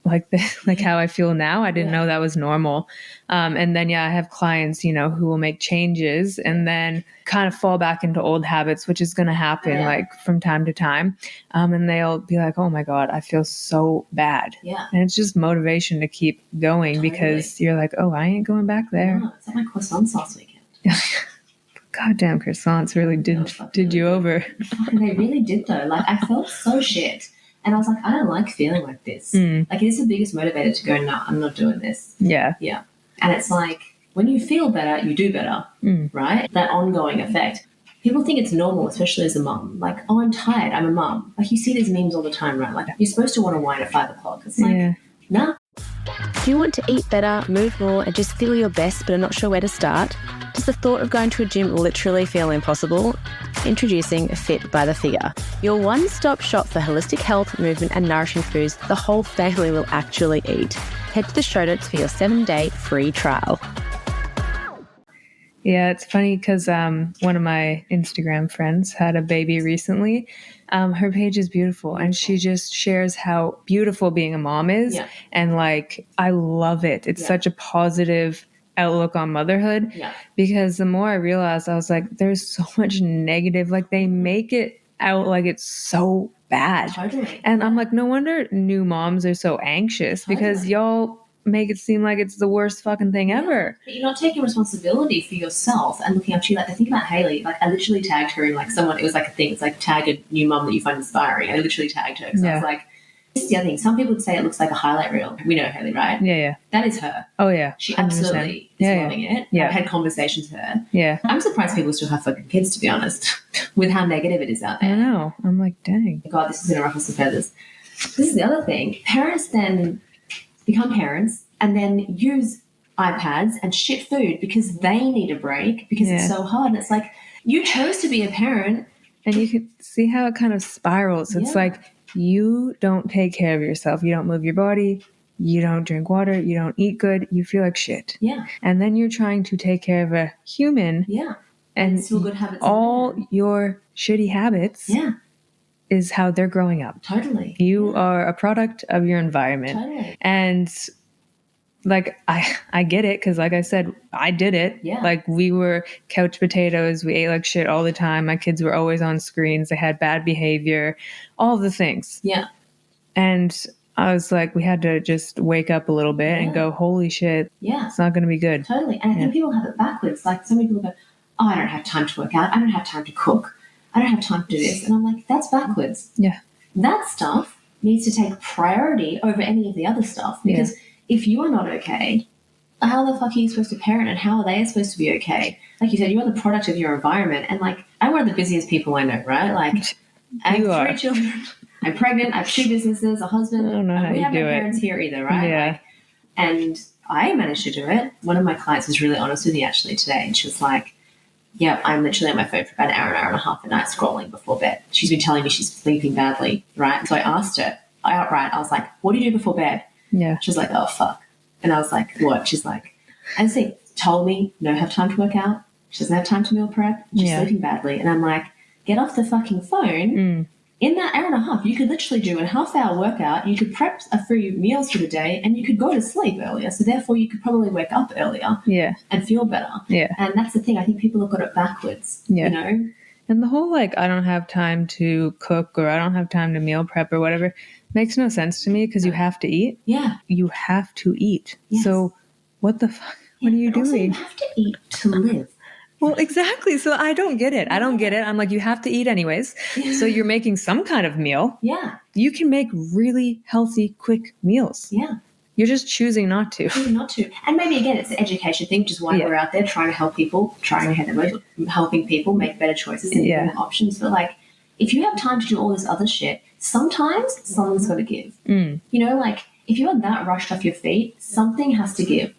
like this, like how I feel now. I didn't know that was normal. And then, I have clients, who will make changes and then kind of fall back into old habits, which is going to happen like from time to time. And they'll be like, oh my God, I feel so bad. Yeah. And it's just motivation to keep going because you're like, oh, I ain't going back there. No, it's like my croissants last weekend. Goddamn croissants really did you over. They really did though. Like I felt so shit. And I was like, I don't like feeling like this. Like it is the biggest motivator to go, no, I'm not doing this. Yeah. Yeah. And it's like, when you feel better, you do better, right? That ongoing effect. People think it's normal, especially as a mum. Like, oh, I'm tired, I'm a mum. Like you see these memes all the time, right? Like you're supposed to want to whine at 5 o'clock. It's like, nah. Do you want to eat better, move more, and just feel your best but are not sure where to start? Does the thought of going to a gym literally feel impossible? Introducing Fit by the Figure, your one-stop shop for holistic health, movement and nourishing foods the whole family will actually eat. Head to the show notes for your 7-day free trial. Yeah, it's funny because one of my Instagram friends had a baby recently. Her page is beautiful and she just shares how beautiful being a mom is. Yeah. And like, I love it. It's such a positive outlook on motherhood because the more I realized, I was like, there's so much negative, like they make it out like it's so bad. Totally. And I'm like, no wonder new moms are so anxious because y'all make it seem like it's the worst fucking thing ever. But you're not taking responsibility for yourself and looking after you. Like, the thing about Hayley, like, I literally tagged her in, like, someone, it was like a thing, it's like, tag a new mum that you find inspiring. I literally tagged her because I was like, this is the other thing. Some people would say it looks like a highlight reel. We know Hayley, right? Yeah. That is her. Oh, yeah. She 100%. absolutely is loving it. Yeah. I've had conversations with her. Yeah. I'm surprised people still have fucking kids, to be honest, with how negative it is out there. I know. I'm like, dang. God, this is going to ruffle some feathers. This is the other thing. Parents then become parents and then use iPads and shit food because they need a break because it's so hard. And it's like, you chose to be a parent. And you can see how it kind of spirals. It's like, you don't take care of yourself. You don't move your body. You don't drink water. You don't eat good. You feel like shit. Yeah. And then you're trying to take care of a human. Yeah. And still good habits. All your shitty habits is how they're growing up. Totally. You are a product of your environment. Totally. And like, I get it, because like I said, I did it. Yeah. Like, we were couch potatoes. We ate like shit all the time. My kids were always on screens. They had bad behavior, all the things. Yeah. And I was like, we had to just wake up a little bit and go, holy shit, it's not going to be good. Totally. And I think people have it backwards. Like, so many people go, oh, I don't have time to work out. I don't have time to cook. I don't have time to do this. And I'm like, that's backwards. Yeah. That stuff needs to take priority over any of the other stuff. Because if you are not okay, how the fuck are you supposed to parent, and how are they supposed to be okay? Like you said, you are the product of your environment. And like, I'm one of the busiest people I know, right? Like, I have 3 children. I'm pregnant. I have 2 businesses, a husband. I don't know how we you have do no it. parents here either, right? Yeah. Like, and I managed to do it. One of my clients was really honest with me actually today, and she was like, yeah, I'm literally on my phone for about an hour and a half a night scrolling before bed. She's been telling me she's sleeping badly, right? So I asked her outright, I was like, what do you do before bed? Yeah. She's like, oh, fuck. And I was like, what? She's like, I think, told me, no have time to work out. She doesn't have time to meal prep. She's sleeping badly. And I'm like, get off the fucking phone. In that hour and a half, you could literally do a half-hour workout. You could prep a few meals for the day, and you could go to sleep earlier. So therefore, you could probably wake up earlier and feel better. Yeah. And that's the thing. I think people have got it backwards, you know? And the whole, like, I don't have time to cook, or I don't have time to meal prep or whatever makes no sense to me, because you have to eat. Yeah. You have to eat. Yes. So what the fuck? What are you doing? Also, you have to eat to live. Well, exactly. So I don't get it. I'm like, you have to eat anyways. So you're making some kind of meal. Yeah. You can make really healthy, quick meals. Yeah. You're just choosing not to. Not to. And maybe, again, it's an education thing, which is why we're out there trying to help people, helping people make better choices and more options. But, like, if you have time to do all this other shit, sometimes someone's got to give. You know, like, if you're that rushed off your feet, something has to give.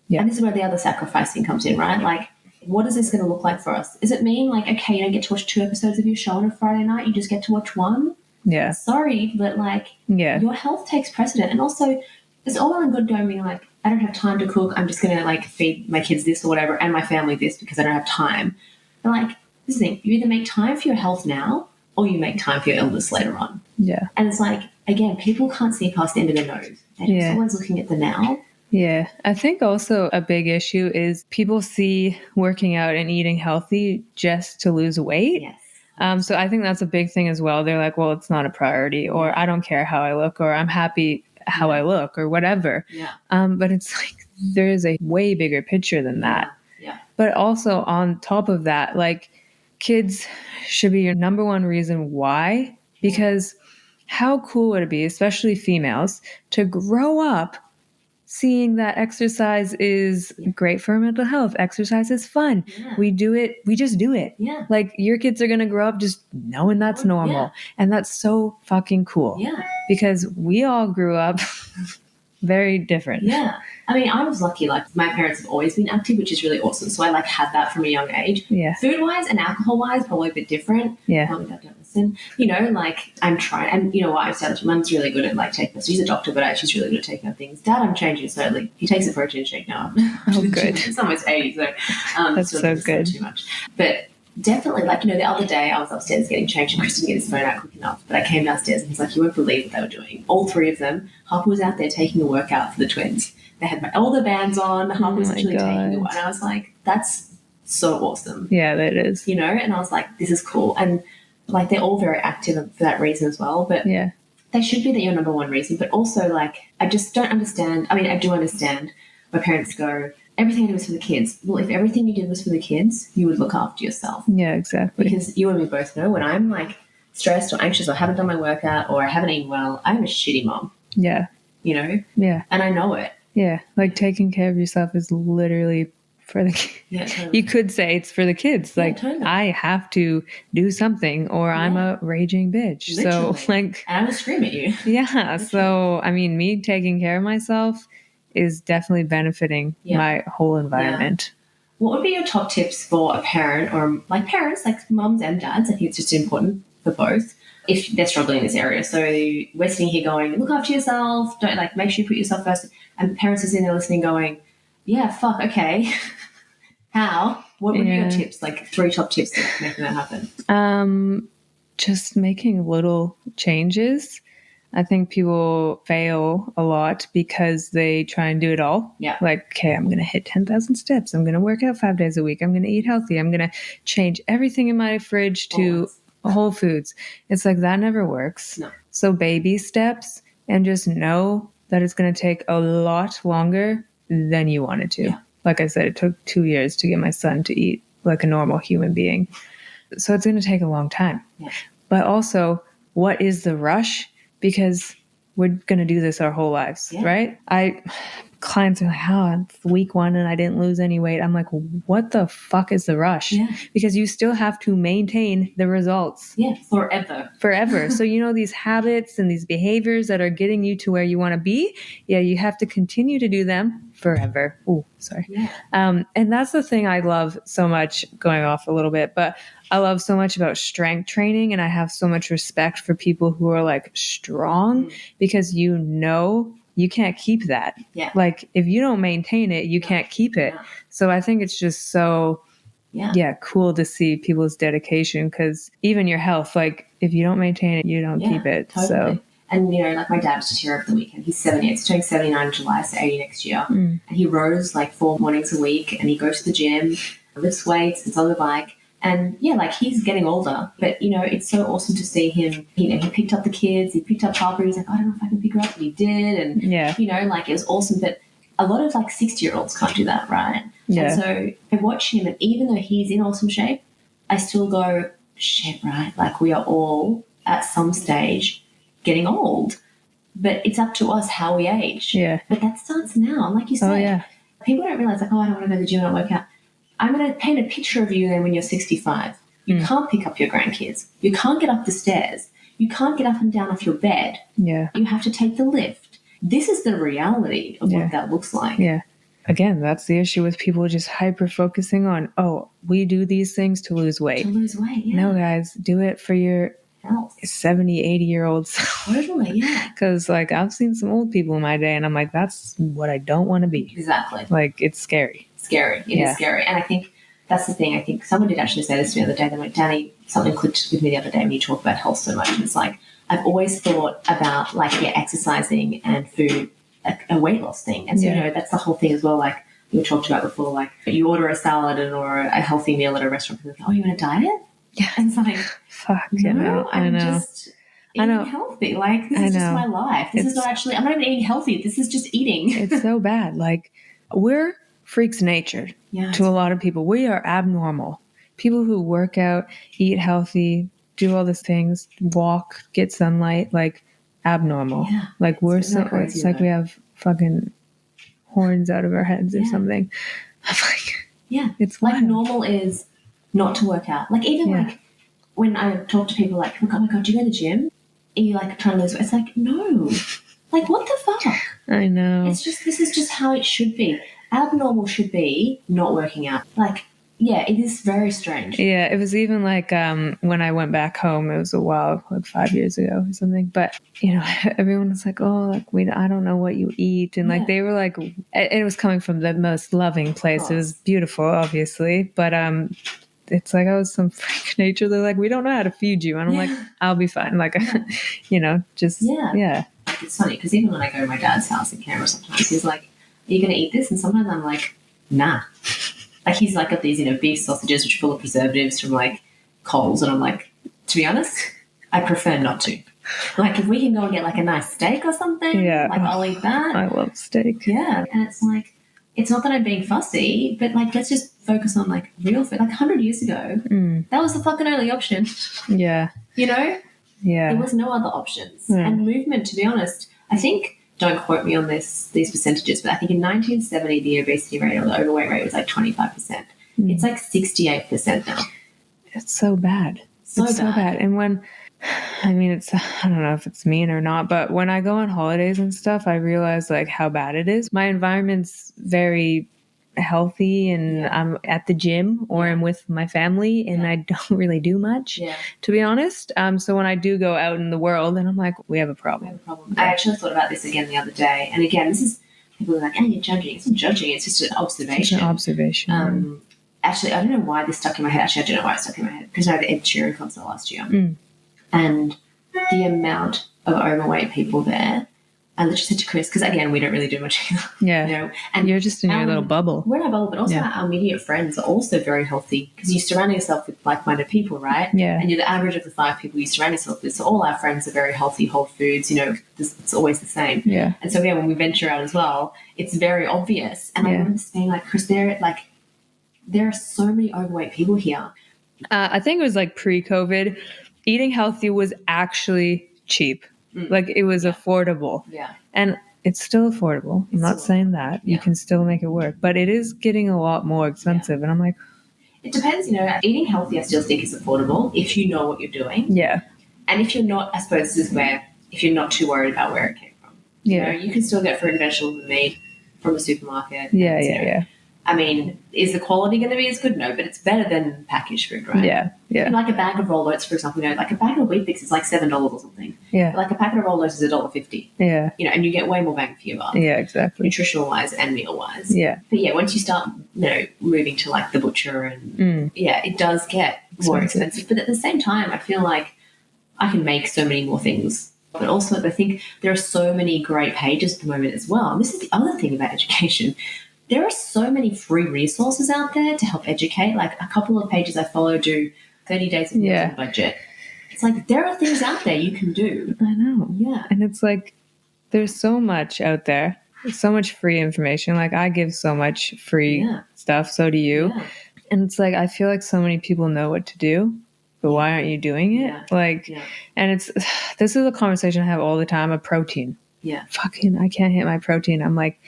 Yeah. And this is where the other sacrificing comes in, right? Like, what is this going to look like for us? Does it mean, like, okay, you don't get to watch 2 episodes of your show on a Friday night, you just get to watch 1? Yeah. Sorry, but, like, your health takes precedent. And also, it's all well and good going being like, I don't have time to cook, I'm just going to, like, feed my kids this or whatever, and my family this because I don't have time. But, like, this is the thing, you either make time for your health now, or you make time for your illness later on. Yeah. And it's like, again, people can't see past the end of their nose. They're just always looking at the now. Yeah. I think also a big issue is people see working out and eating healthy just to lose weight. Yes. So I think that's a big thing as well. They're like, well, it's not a priority, or I don't care how I look, or I'm happy how I look, or whatever. Yeah. But it's like, there is a way bigger picture than that. Yeah. But also on top of that, like, kids should be your number one reason why, because how cool would it be, especially females, to grow up seeing that exercise is great for mental health. Exercise is fun. Yeah. We do it. We just do it. Yeah. Like, your kids are going to grow up just knowing that's normal. Yeah. And that's so fucking cool. Yeah. Because we all grew up very different. Yeah. I mean, I was lucky. Like, my parents have always been active, which is really awesome. So I, like, had that from a young age. Yeah. Food-wise and alcohol-wise, probably a bit different. Yeah. Mom and Dad don't listen. You know, like, I'm trying. And you know what? I've said, Mum's really good at, like, taking us. She's a doctor, but she's really good at taking up things. Dad, I'm changing slowly. He takes a protein shake now. Oh, good. It's almost 80, so that's so good. Too much. But definitely, like, you know, the other day I was upstairs getting changed, and Chris didn't get his phone out quick enough. But I came downstairs and he's like, you won't believe what they were doing. All 3 of them. Harper was out there taking a workout for the twins. They had my elder bands on. Harper was actually taking it. And I was like, that's so awesome. Yeah, that is. You know, and I was like, this is cool. And, like, they're all very active for that reason as well. But they should be your number one reason. But also, like, I just don't understand. I mean, I do understand where parents go, everything I do was for the kids. Well, if everything you did was for the kids, you would look after yourself. Yeah, exactly. Because you and me both know when I'm like stressed or anxious or haven't done my workout or I haven't eaten well, I'm a shitty mom. Yeah. You know? Yeah. And I know it. Yeah. Like taking care of yourself is literally for the kids. Yeah, totally. You could say it's for the kids. Like, totally. I have to do something or I'm a raging bitch. Literally. So, like... And I will scream at you. Yeah. Literally. So, I mean, me taking care of myself is definitely benefiting my whole environment. What would be your top tips for a parent or like parents, like mums and dads? I think it's just important for both if they're struggling in this area. So we're sitting here going, look after yourself, don't like, make sure you put yourself first. And parents are sitting there listening going, yeah, fuck, okay. How? What would be your tips? Like 3 top tips to making that happen? Just making little changes. I think people fail a lot because they try and do it all. Yeah. Like, okay, I'm going to hit 10,000 steps. I'm going to work out 5 days a week. I'm going to eat healthy. I'm going to change everything in my fridge to Whole Foods. It's like that never works. No. So baby steps, and just know that it's going to take a lot longer than you want it to. Yeah. Like I said, it took 2 years to get my son to eat like a normal human being. So it's going to take a long time. Yeah. But also, what is the rush? Because we're going to do this our whole lives, right? Clients are like, oh, it's week 1 and I didn't lose any weight. I'm like, what the fuck is the rush? Yeah. Because you still have to maintain the results. Yeah, forever. So, these habits and these behaviors that are getting you to where you want to be, you have to continue to do them forever. Ooh, sorry. Yeah. And that's the thing I love so much, going off a little bit, but I love so much about strength training, and I have so much respect for people who are like strong because you can't keep that. Yeah. Like if you don't maintain it, you can't keep it. Yeah. So I think it's just so cool to see people's dedication, because even your health, like if you don't maintain it, you don't keep it. Totally. So. And, like my dad was just here over the weekend. He's 78. He's turning 79 in July, so 80 next year. And he rows like 4 mornings a week, and he goes to the gym, lifts weights, sits on the bike. And like he's getting older, but it's so awesome to see him. He picked up the kids, he picked up Harper. He's like, I don't know if I can pick her up, but he did. And like it was awesome. But a lot of like 60-year-olds can't do that, right? Yeah. And so I watch him, and even though he's in awesome shape, I still go, shit, right? Like we are all at some stage getting old, but it's up to us how we age. Yeah. But that starts now, like you said. People don't realize like, I don't want to go to the gym and work out. I'm going to paint a picture of you then when you're 65. You can't pick up your grandkids. You can't get up the stairs. You can't get up and down off your bed. Yeah. You have to take the lift. This is the reality of what that looks like. Yeah. Again, that's the issue with people just hyper-focusing on, we do these things to lose weight. To lose weight, yeah. No, guys, do it for your health. 70, 80-year-olds. Totally, yeah. Because, like, I've seen some old people in my day, and I'm like, that's what I don't want to be. Exactly. Like, it's scary. It is scary. And I think that's the thing. I think someone did actually say this to me the other day. They went, Danny, something clicked with me the other day when you talk about health so much. And it's like, I've always thought about like, exercising and food, a weight loss thing. And so, that's the whole thing as well. Like you talked about before, like you order a salad or a healthy meal at a restaurant. And like, you want a diet? Yeah. And it's like, fuck, no, I know. Just eating healthy. Like this is just my life. This is not actually, I'm not even eating healthy. This is just eating. It's so bad. Like we're freaks nature to a lot of people. We are abnormal. People who work out, eat healthy, do all these things, walk, get sunlight, like abnormal. Yeah. Like we're it's like we have fucking horns out of our heads or something. I'm like, it's like wild. normal is not to work out. Like even like when I talk to people like, oh my God, do you go to the gym? Are you like trying to lose weight? It's like, no. Like what the fuck? I know. It's just, this is just how it should be. Abnormal should be not working out. Like, it is very strange. Yeah, it was even like when I went back home, it was a while, like 5 years ago or something. But, everyone was like, I don't know what you eat. And like, they were like, it was coming from the most loving place. It was beautiful, obviously. But it's like I was some freak nature. They're like, we don't know how to feed you. And I'm like, I'll be fine. Like, just. It's funny because even when I go to my dad's house in Canberra sometimes, he's like, are you going to eat this? And sometimes I'm like, nah. Like he's like got these, beef sausages which are full of preservatives from like Coles. And I'm like, to be honest, I prefer not to. Like if we can go and get like a nice steak or something, like I'll eat that. I love steak. Yeah. And it's like, it's not that I'm being fussy, but like let's just focus on like real food. Like 100 years ago, that was the fucking only option. Yeah. You know? Yeah. There was no other options. Yeah. And movement, to be honest, I think, don't quote me on these percentages, but I think in 1970 the obesity rate or the overweight rate was like 25%. It's like 68% now. It's so bad. So bad. And when, I mean, I don't know if it's mean or not, but when I go on holidays and stuff, I realize like how bad it is. My environment's very healthy and I'm at the gym or I'm with my family and I don't really do much, to be honest. So when I do go out in the world and I'm like, we have a problem. I actually thought about this again the other day. And again, this is, people are like, you're judging. It's not judging. It's just an observation. It's an observation. Actually, I don't know why this stuck in my head. Actually, I don't know why it stuck in my head. Because I had the Ed Sheeran concert last year. And the amount of overweight people there, I literally said to Chris, because again, we don't really do much either. Yeah. You know? And you're just in your little bubble. We're in a bubble, but also our immediate friends are also very healthy because you surround yourself with like-minded people, right? Yeah. And you're the average of the 5 people you surround yourself with. So all our friends are very healthy, whole foods, you know, it's always the same. Yeah. And so, when we venture out as well, it's very obvious. And I remember saying, like, Chris, there are so many overweight people here. I think it was like pre-COVID. Eating healthy was actually cheap. Like it was affordable. Yeah. And it's still affordable. I'm not saying that. You can still make it work. But it is getting a lot more expensive. And I'm like... It depends, you know. Eating healthy I still think is affordable if you know what you're doing. Yeah. And if you're not, I suppose this is where, if you're not too worried about where it came from. You know, you can still get fruit and vegetables and meat from the supermarket. Yeah. I mean, is the quality going to be as good? No, but it's better than packaged food, right? Yeah. Like a bag of roll oats, for example, you know, like a bag of Weet-Bix is like $7 or something. Yeah. But like a packet of roll oats is $1.50. Yeah. You know, and you get way more bang for your buck. Yeah, exactly. Nutritional-wise and meal-wise. Yeah. But once you start, you know, moving to like the butcher and, it does get more expensive. But at the same time, I feel like I can make so many more things. But also, I think there are so many great pages at the moment as well. And this is the other thing about education. There are so many free resources out there to help educate. Like a couple of pages I follow do 30 days of meals on a budget. It's like there are things out there you can do. I know. Yeah. And it's like there's so much out there. There's so much free information. Like I give so much free stuff. So do you. Yeah. And it's like I feel like so many people know what to do. But why aren't you doing it? And this is a conversation I have all the time of protein. Yeah. Fucking, I can't hit my protein. I'm like,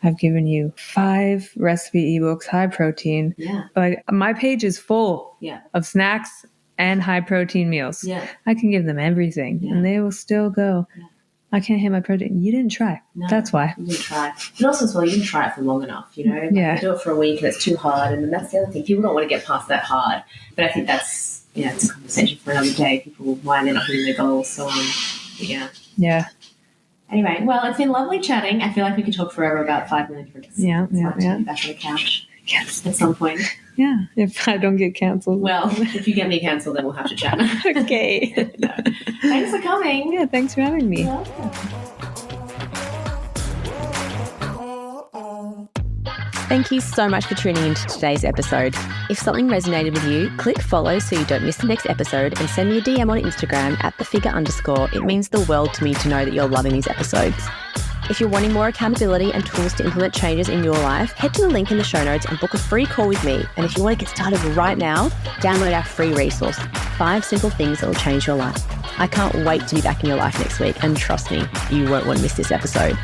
I've given you 5 recipe ebooks, high protein. Yeah. Like my page is full of snacks and high protein meals. Yeah. I can give them everything and they will still go, I can't hit my protein. You didn't try. No, that's why. You didn't try. But also as well, you didn't try it for long enough, you know? Like you do it for a week and it's too hard. And then that's the other thing. People don't want to get past that hard. But I think that's, it's a conversation for another day. People, why they're not hitting their goals. So, Yeah. Anyway, well, it's been lovely chatting. I feel like we could talk forever about 5 million different things. Yeah. Back on the couch. Yes. At some point. Yeah. If I don't get cancelled. Well, if you get me cancelled, then we'll have to chat. Okay. Thanks for coming. Yeah, thanks for having me. You're welcome. Thank you so much for tuning into today's episode. If something resonated with you, click follow so you don't miss the next episode and send me a DM on Instagram @thefigure_. It means the world to me to know that you're loving these episodes. If you're wanting more accountability and tools to implement changes in your life, head to the link in the show notes and book a free call with me. And if you want to get started right now, download our free resource, 5 simple things that will change your life. I can't wait to be back in your life next week. And trust me, you won't want to miss this episode.